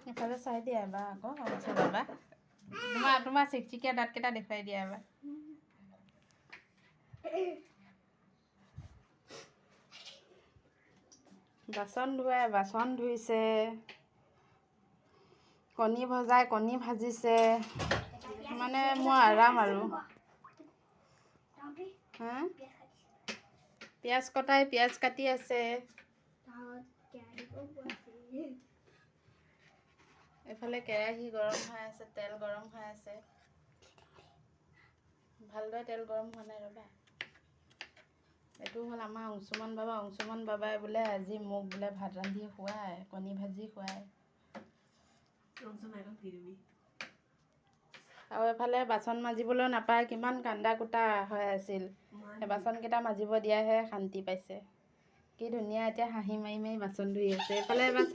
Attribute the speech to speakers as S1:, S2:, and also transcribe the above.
S1: এফালে চাই দিয়া এবাৰ আকৌ বাবা তোমাৰ চিকচিকীয়া দাঁতকেইটা দেখুৱাই দিয়া এবাৰ বাচন ধুইছে কণী ভজাই কণী ভাজিছে মানে মোৰ আৰাম আৰু পিঁয়াজ কটাই পিঁয়াজ কাটি আছে এফালে কেৰাহী গৰম হৈ আছে তেল গৰম হৈ আছে ভালদৰে তেল গৰম হোৱা নাই ৰ'বা এইটো হ'ল আমাৰ অংশুমান বাবাই বোলে আজি মোক বোলে ভাত ৰান্ধি খুৱায় কণী ভাজি খুৱায় আৰু এফালে বাচন মাজিবলৈ নাপায় কিমান কান্দা কুটা হৈ আছিল সেই বাচনকেইটা মাজিব দিয়াহে শান্তি পাইছে কি ধুনীয়া এতিয়া হাঁহি মাৰি মাৰি বাচন ধুই আছে এইফালে এবাৰ